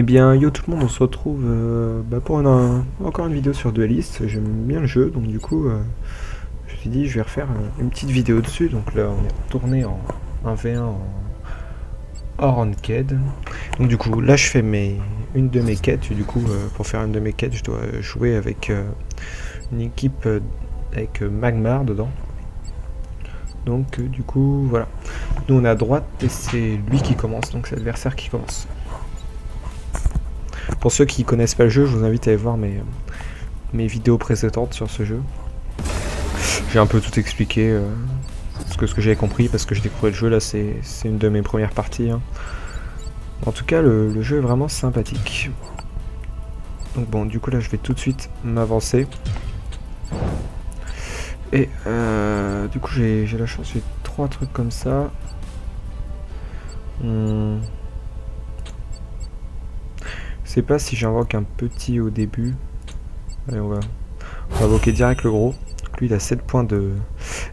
Eh bien, yo tout le monde, on se retrouve pour encore une vidéo sur Duelist. J'aime bien le jeu, donc du coup, je me suis dit, je vais refaire une petite vidéo dessus. Donc là, on est retourné en 1v1 en hors ranked. Donc du coup, là, je fais une de mes quêtes. Du coup, pour faire une de mes quêtes, je dois jouer avec une équipe avec Magmar dedans. Donc du coup, voilà. Nous, on est à droite et c'est lui qui commence, donc c'est l'adversaire qui commence. Pour ceux qui connaissent pas le jeu, je vous invite à aller voir mes vidéos précédentes sur ce jeu. J'ai un peu tout expliqué, ce que j'avais compris, parce que j'ai découvert le jeu, là c'est une de mes premières parties. Hein. En tout cas, le jeu est vraiment sympathique. Donc bon, du coup là je vais tout de suite m'avancer. Et du coup j'ai la chance, j'ai 3 trucs comme ça. Je sais pas si j'invoque un petit au début. Allez, on va invoquer direct le gros. Lui il a 7 points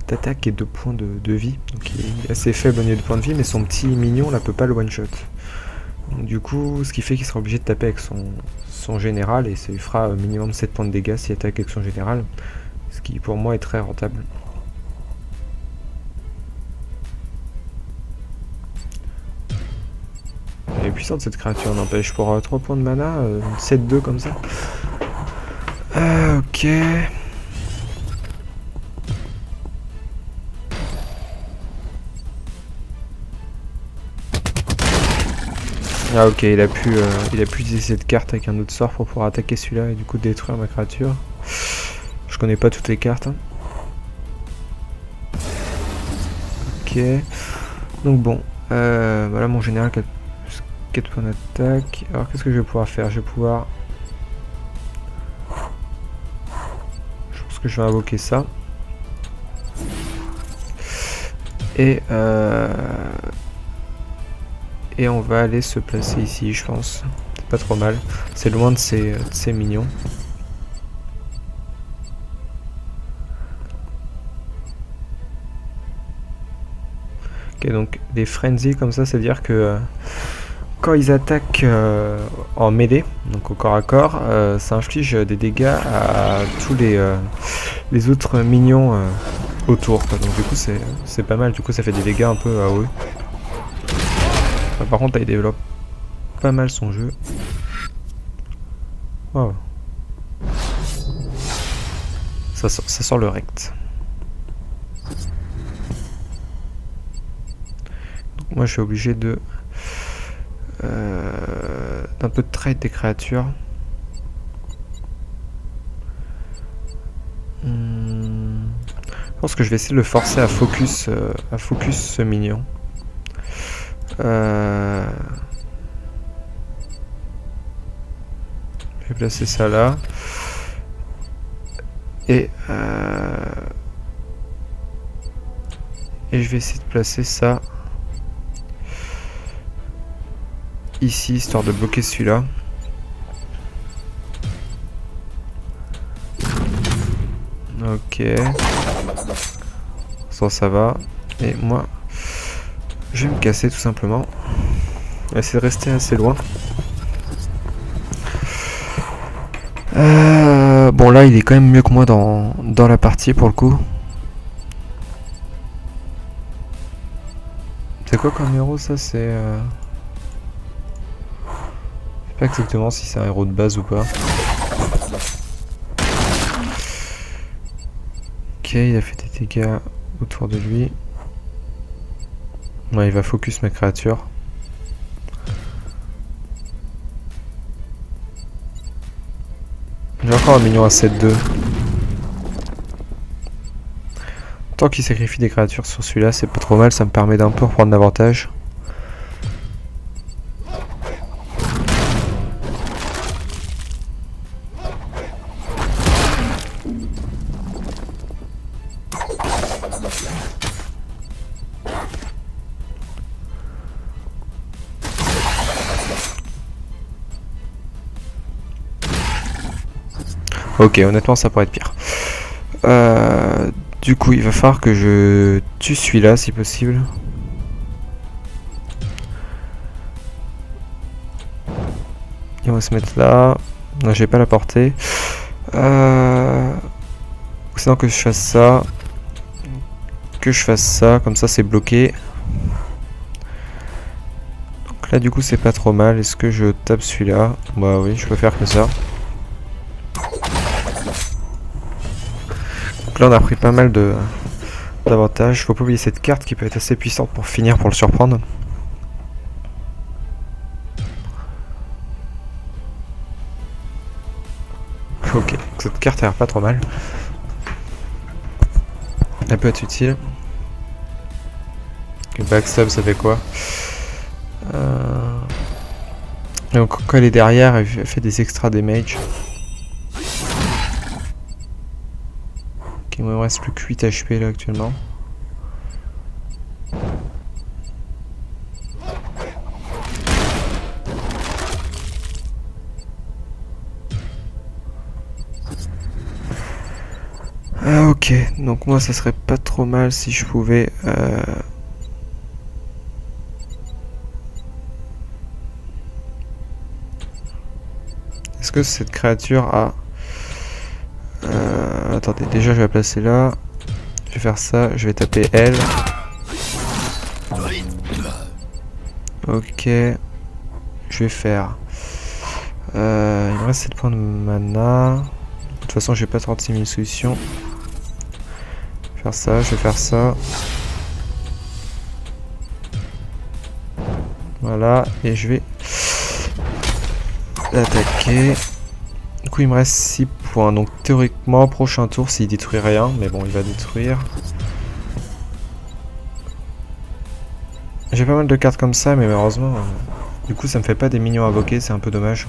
d'attaque et 2 points de vie. Donc il est assez faible au niveau de points de vie, mais son petit mignon là peut pas le one shot. Donc, du coup, ce qui fait qu'il sera obligé de taper avec son général, et ça lui fera minimum 7 points de dégâts s'il attaque avec son général. Ce qui pour moi est très rentable. Elle est puissante cette créature, n'empêche, pour 3 points de mana, 7-2 comme ça. Ok. Ah ok, il a pu utiliser cette carte avec un autre sort pour pouvoir attaquer celui-là et du coup détruire ma créature. Je connais pas toutes les cartes. Hein. Ok. Donc bon, voilà mon général 4 points d'attaque. Alors qu'est-ce que je vais pouvoir faire? Je vais pouvoir... Je pense que je vais invoquer ça. Et on va aller se placer ici, je pense. C'est pas trop mal. C'est loin de ces mignons. Ok, donc des frenzy comme ça, c'est-à-dire que quand ils attaquent en mêlée, donc au corps à corps, ça inflige des dégâts à tous les autres minions autour. Quoi. Donc du coup c'est pas mal, du coup ça fait des dégâts un peu à eux. Par contre là il développe pas mal son jeu. Oh. Ça sort le rect. Donc moi je suis obligé de d'un peu de trade des créatures. Je pense que je vais essayer de le forcer à focus ce mignon. Je vais placer ça là. Et je vais essayer de placer ça ici, histoire de bloquer celui-là. Ok. Ça va. Et moi, je vais me casser tout simplement. Essayer de rester assez loin. Bon là il est quand même mieux que moi dans la partie pour le coup. C'est quoi comme héros ça? C'est je sais pas exactement si c'est un héros de base ou pas. Ok, il a fait des dégâts autour de lui. Ouais, il va focus ma créature. J'ai encore un mignon à 7-2. Tant qu'il sacrifie des créatures sur celui-là, c'est pas trop mal, ça me permet d'un peu reprendre l'avantage. Ok, honnêtement ça pourrait être pire. Du coup il va falloir que je tue celui-là si possible. Et on va se mettre là. Non, j'ai pas la portée. Ou sinon que je fasse ça. Que je fasse ça, comme ça c'est bloqué. Donc là du coup c'est pas trop mal. Est-ce que je tape celui-là? Bah oui, je peux faire que ça. Donc là on a pris pas mal d'avantages. Faut pas oublier cette carte qui peut être assez puissante pour finir, pour le surprendre. Ok, cette carte a l'air pas trop mal. Elle peut être utile. Le backstab ça fait quoi? Donc quand elle est derrière, elle fait des extra damage. Ok, il me reste plus que 8 HP là actuellement. Ah ok, donc moi ça serait pas trop mal si je pouvais... Est-ce que cette créature a... attendez, déjà je vais la placer là. Je vais faire ça, je vais taper elle. Ok. Je vais faire... il me reste 7 points de mana. De toute façon j'ai pas 36 000 solutions. Je vais faire ça, je vais faire ça. Voilà, et je vais l'attaquer. Du coup il me reste 6 points, donc théoriquement prochain tour s'il détruit rien, mais bon il va détruire. J'ai pas mal de cartes comme ça, mais malheureusement du coup ça me fait pas des minions invoqués, c'est un peu dommage.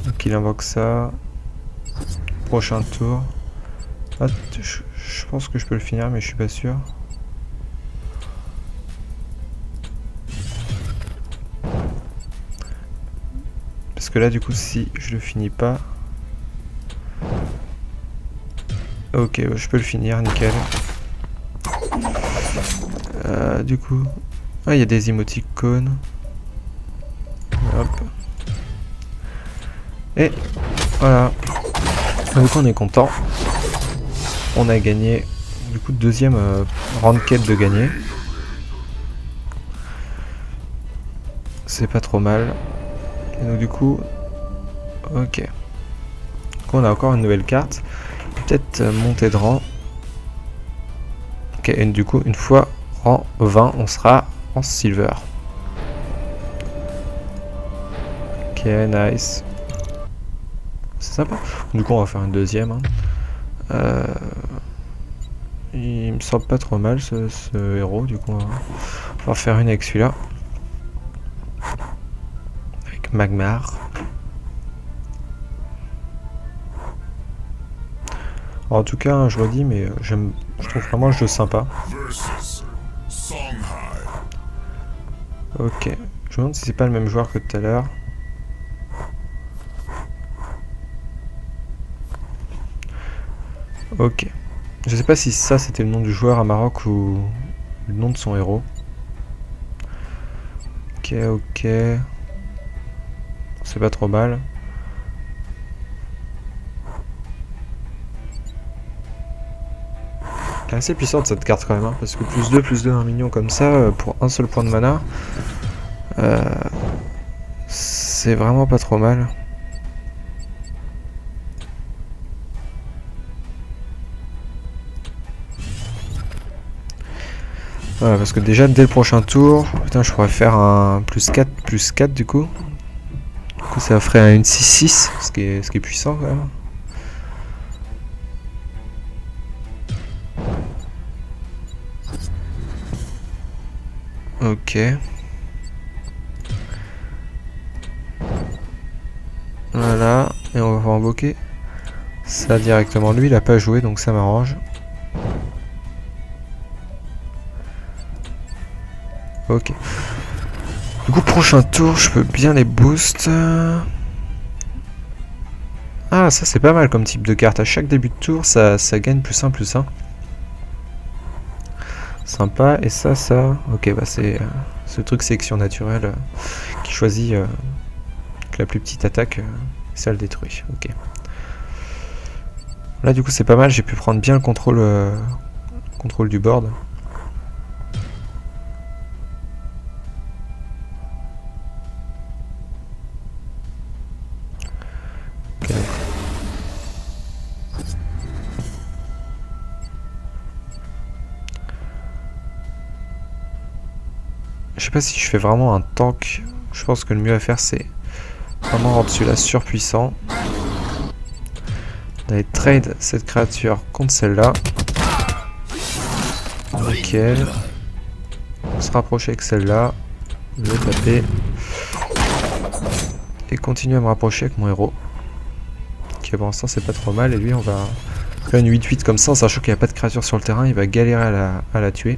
Donc il invoque ça. Prochain tour. Ah, je pense que je peux le finir, mais je suis pas sûr. Parce que là, du coup, si je le finis pas... Ok, je peux le finir, nickel. Du coup... Ah, il y a des émoticônes. Hop. Et voilà. Du coup, on est content. On a gagné, du coup, deuxième ranked de gagner. C'est pas trop mal. Et donc, du coup... Ok. Donc, on a encore une nouvelle carte. Peut-être monter de rang. Ok, et du coup, une fois rang 20, on sera en silver. Ok, nice. C'est sympa. Du coup, on va faire une deuxième. Hein. Il me semble pas trop mal ce héros. Du coup, on va faire une avec celui-là. Avec Magmar. En tout cas, je redis, mais je trouve vraiment le jeu sympa. Ok, je me demande si c'est pas le même joueur que tout à l'heure. Ok. Je sais pas si ça c'était le nom du joueur à Maroc ou le nom de son héros. Ok, ok. C'est pas trop mal. Elle est assez puissante cette carte quand même, hein, parce que plus 2, un minion comme ça, pour un seul point de mana, c'est vraiment pas trop mal. Voilà, parce que déjà dès le prochain tour, putain, je pourrais faire un +4 du coup. Du coup ça ferait une 6-6, ce qui est puissant quand même. Ok. Voilà, et on va invoquer ça directement. Lui il a pas joué donc ça m'arrange. Ok. Du coup prochain tour je peux bien les boost. Ah ça c'est pas mal comme type de carte. À chaque début de tour ça gagne +1/+1. C'est sympa. Et ça, ok, bah c'est ce truc sélection naturelle qui choisit que la plus petite attaque, ça le détruit. Ok. Là, du coup, c'est pas mal. J'ai pu prendre bien le contrôle du board. Okay. Je sais pas si je fais vraiment un tank. Je pense que le mieux à faire, c'est vraiment rendre celui-là surpuissant. D'aller trade cette créature contre celle-là. Nickel. Se rapprocher avec celle-là. Le taper. Et continuer à me rapprocher avec mon héros. Qui pour l'instant c'est pas trop mal. Et lui on va faire une 8-8 comme ça en sachant qu'il n'y a pas de créature sur le terrain. Il va galérer à la tuer.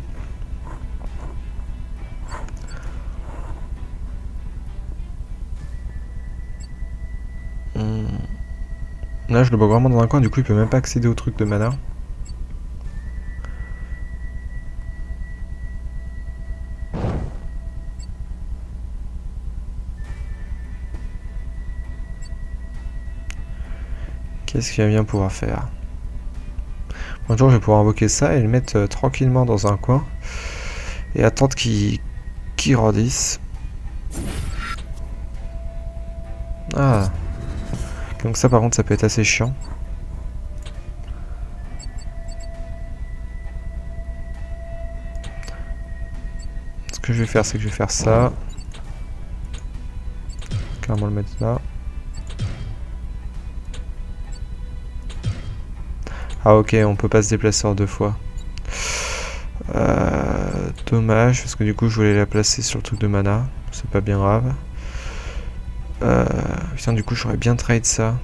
Là je le bloque vraiment dans un coin. Du coup il peut même pas accéder au truc de mana. Qu'est-ce qu'il va bien pouvoir faire? Un jour je vais pouvoir invoquer ça et le mettre tranquillement dans un coin. Et attendre qu'il grandisse. Ah. Donc ça par contre ça peut être assez chiant. Ce que je vais faire c'est que je vais faire ça. Carrément le mettre là. Ah ok, on peut pas se déplacer en deux fois. Dommage, parce que du coup je voulais la placer sur le truc de mana. C'est pas bien grave. Putain, du coup j'aurais bien trade ça.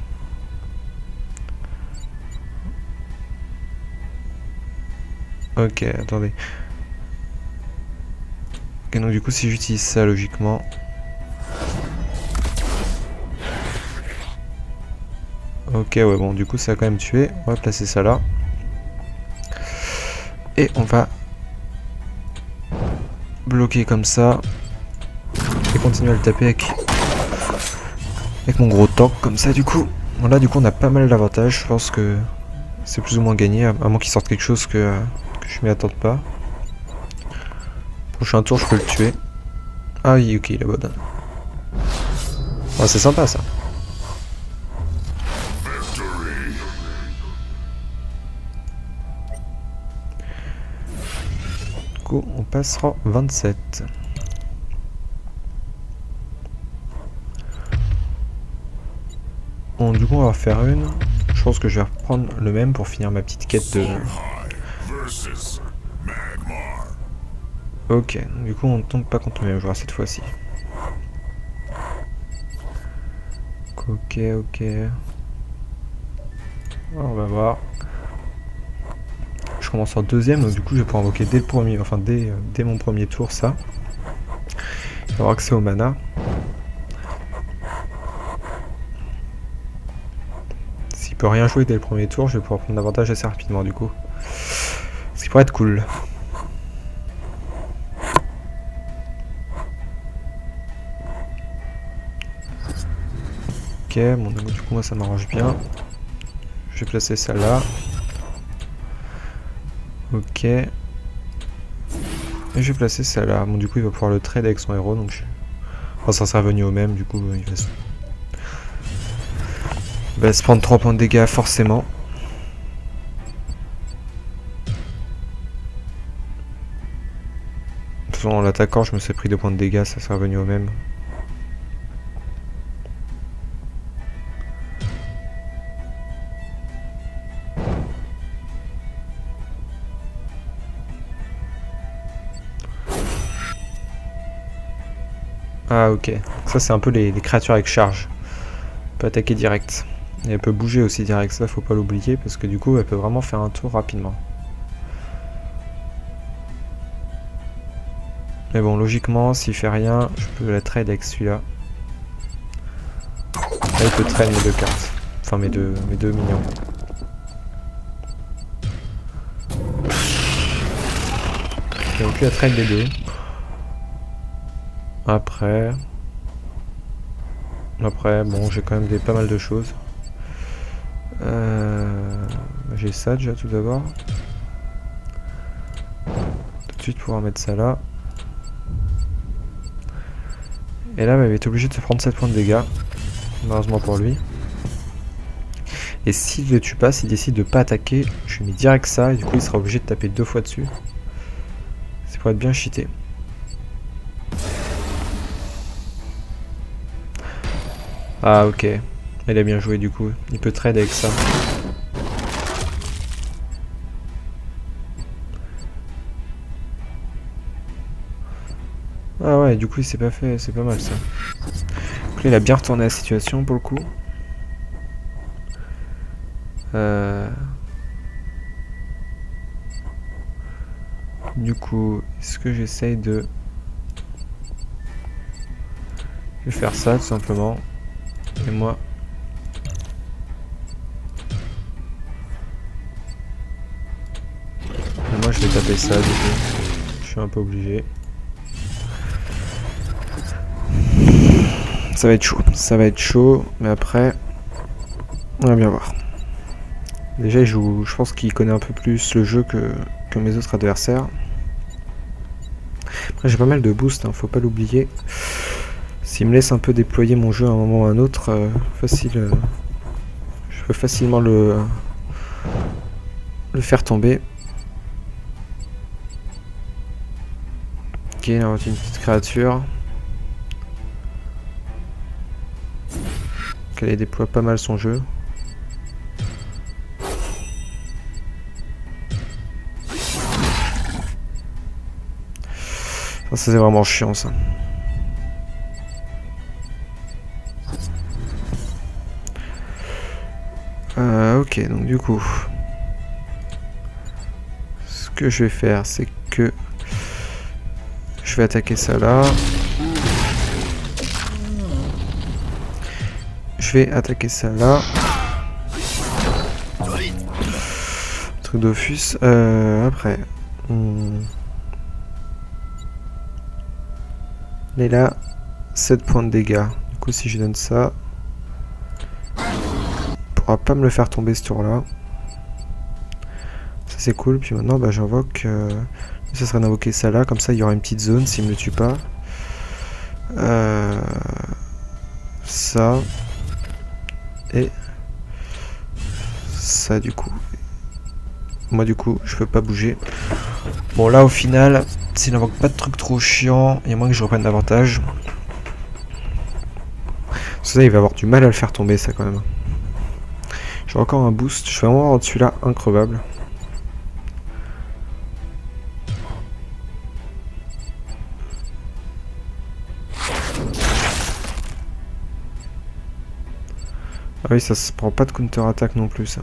Ok, attendez. Ok, donc du coup si j'utilise ça logiquement... Ok, ouais, bon, du coup, ça a quand même tué. On va placer ça là. Et on va bloquer comme ça. Et continuer à le taper avec mon gros tank, comme ça, du coup. Là, du coup, on a pas mal d'avantages. Je pense que c'est plus ou moins gagné, à moins qu'il sorte quelque chose que je m'y attende pas. Prochain tour, je peux le tuer. Ah oui, ok, il est bon. Oh, c'est sympa, ça. On passera 27. Bon, du coup on va faire une. Je pense que je vais reprendre le même pour finir ma petite quête de... Ok, du coup on ne tombe pas contre le même joueur cette fois-ci. Ok. On va voir. Je commence en deuxième, donc du coup je vais pouvoir invoquer dès le premier, enfin dès mon premier tour ça. Avoir accès au mana. S'il peut rien jouer dès le premier tour, je vais pouvoir prendre l'avantage assez rapidement du coup. Ce qui pourrait être cool. Ok, bon du coup moi ça m'arrange bien. Je vais placer ça là. Ok. Et je vais placer ça là. Bon du coup il va pouvoir le trade avec son héros, donc enfin, ça sera revenu au même, du coup il va se prendre 3 points de dégâts forcément. De toute façon en l'attaquant je me suis pris 2 points de dégâts, ça sera revenu au même. Ah ok, ça c'est un peu les créatures avec charge. Elle peut attaquer direct. Et elle peut bouger aussi direct, ça faut pas l'oublier parce que du coup elle peut vraiment faire un tour rapidement. Mais bon logiquement s'il fait rien, je peux la trade avec celui-là. Là il peut trade mes 2 cartes. Enfin mes deux minions. Il n'y a plus à trade les deux. Après, bon, j'ai quand même pas mal de choses. J'ai ça déjà tout d'abord. Tout de suite pouvoir mettre ça là. Et là, bah, il va être obligé de se prendre 7 points de dégâts. Malheureusement pour lui. Et s'il le tue pas, s'il décide de pas attaquer, je lui mets direct ça et du coup il sera obligé de taper 2 fois dessus. C'est pour être bien cheaté. Ah ok, il a bien joué du coup, il peut trade avec ça. Ah ouais, du coup il s'est pas fait, c'est pas mal ça. Donc là il a bien retourné la situation pour le coup. Du coup, est-ce que j'essaye de... Je vais faire ça tout simplement. Et moi... je vais taper ça du coup. Je suis un peu obligé. Ça va être chaud, mais après... On va bien voir. Déjà, je pense qu'il connaît un peu plus le jeu que mes autres adversaires. Après, j'ai pas mal de boost, hein, faut pas l'oublier. S'il me laisse un peu déployer mon jeu à un moment ou à un autre, je peux facilement le faire tomber. Ok, là on a une petite créature. Elle déploie pas mal son jeu. Ça c'est vraiment chiant ça. Ok, donc du coup, ce que je vais faire, c'est que je vais attaquer ça là. Je vais attaquer ça là. Truc d'Offus. Après. Il est là. 7 points de dégâts. Du coup, si je donne ça, il pourra pas me le faire tomber ce tour là. Ça c'est cool. Puis maintenant, bah, j'invoque. Ça serait d'invoquer ça là. Comme ça, il y aura une petite zone s'il me le tue pas. Ça. Et ça du coup. Moi du coup je peux pas bouger. Bon là au final, s'il n'invoque pas de trucs trop chiants, il y a moins que je reprenne davantage. Ça il va avoir du mal à le faire tomber ça quand même. J'ai encore un boost, je vais vraiment avoir celui-là increvable. Ah oui, ça se prend pas de counter-attaque non plus ça.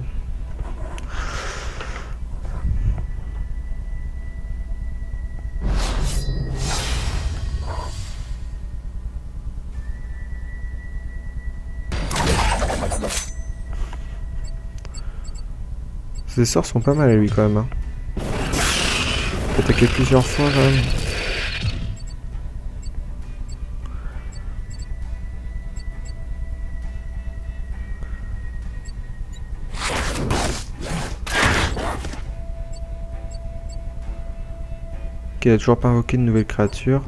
Ses sorts sont pas mal à lui quand même. Hein. Il peut attaquer plusieurs fois quand même. Il a toujours pas invoqué de nouvelles créatures.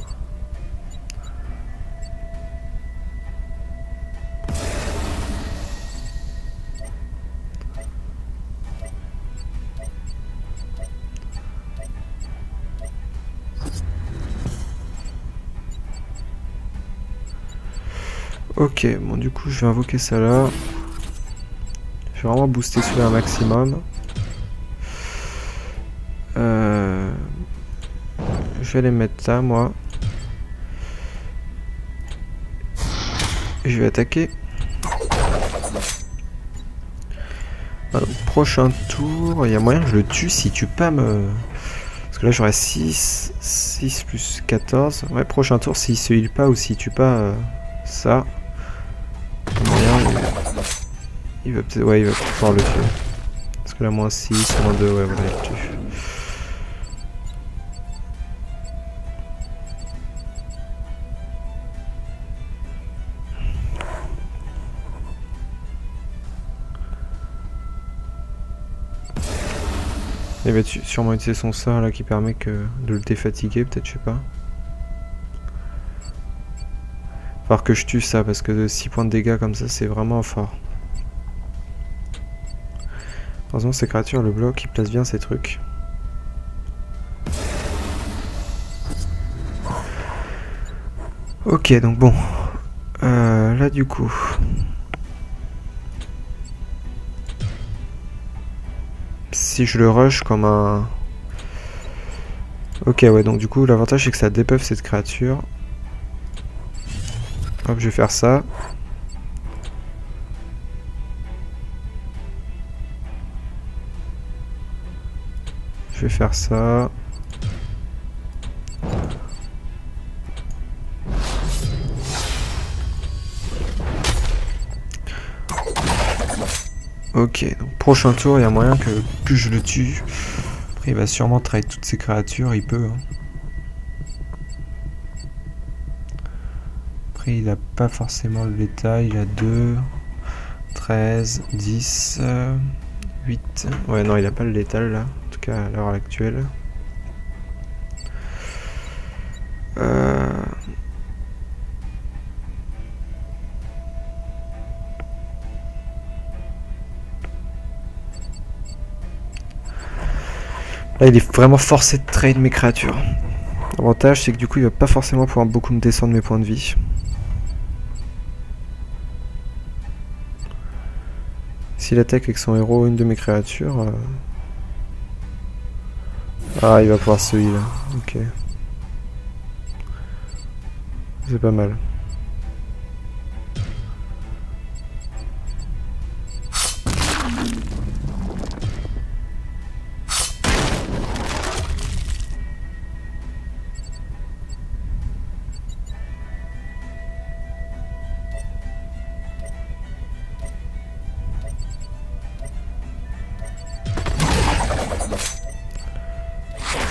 Ok, bon du coup je vais invoquer ça là. Je vais vraiment booster celui-là un maximum. Je vais les mettre là, moi. Et je vais attaquer. Alors, prochain tour, il y a moyen que je le tue s'il tue pas me... Parce que là j'aurai 6 plus 14. Ouais, prochain tour, s'il se heal pas ou s'il tue pas ça. Moyen, il va peut-être... Ouais, il va peut-être pouvoir le tuer. Parce que là, moins 6, moins 2, ouais, voilà, il le tue. Il va sûrement utiliser son sort là qui permet de le défatiguer, peut-être, je sais pas. Falloir que je tue ça parce que 6 points de dégâts comme ça c'est vraiment fort. Heureusement ces créatures le bloquent, ils placent bien ces trucs. Ok, donc bon. Là du coup. Si je le rush comme un... Ok, ouais, donc du coup l'avantage c'est que ça débuff cette créature. Hop, je vais faire ça. Je vais faire ça. Ok, donc prochain tour, il y a moyen que plus je le tue, après il va sûrement trahir toutes ces créatures, il peut. Hein. Après il a pas forcément le létal, il a 2, 13, 10, 8... Ouais non il a pas le létal là, en tout cas à l'heure actuelle. Là il est vraiment forcé de trade mes créatures. L'avantage c'est que du coup il va pas forcément pouvoir beaucoup me descendre mes points de vie. S'il attaque avec son héros une de mes créatures... Ah il va pouvoir se heal, ok. C'est pas mal.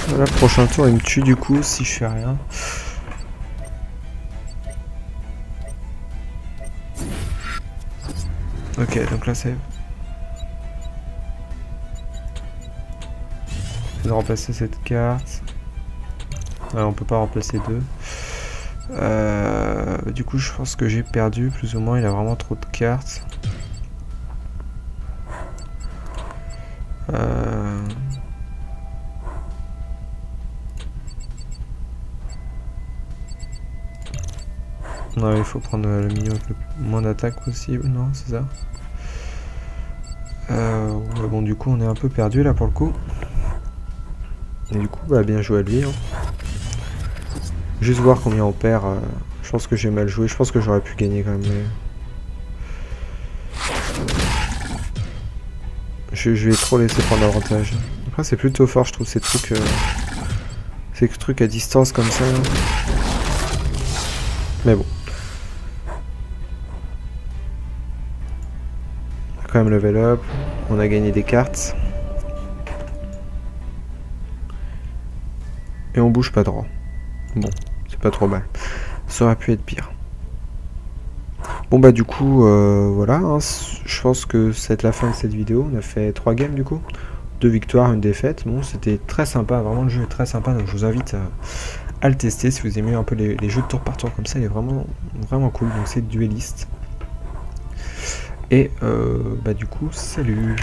Voilà, prochain tour il me tue du coup si je fais rien. Ok, donc là c'est de remplacer cette carte. Ouais, on peut pas remplacer deux. Du coup je pense que j'ai perdu plus ou moins, il a vraiment trop de cartes. Non, il faut prendre le minion avec le moins d'attaque possible, non, c'est ça. Ouais, bon, du coup, on est un peu perdu là pour le coup. Et du coup, bah, bien joué à lui. Hein. Juste voir combien on perd. Je pense que j'ai mal joué. Je pense que j'aurais pu gagner quand même. Mais... Je vais trop laisser prendre l'avantage. Après, c'est plutôt fort, je trouve, ces trucs. Ces trucs à distance comme ça. Mais bon. Quand même level up, on a gagné des cartes et on bouge pas droit. Bon, c'est pas trop mal. Ça aurait pu être pire. Bon bah du coup voilà, hein, je pense que c'est la fin de cette vidéo. On a fait 3 games du coup, 2 victoires, 1 défaite. Bon, c'était très sympa, vraiment le jeu est très sympa, donc je vous invite à le tester si vous aimez un peu les jeux de tour par tour comme ça. Il est vraiment cool. Donc c'est Duelist. Et bah du coup, salut.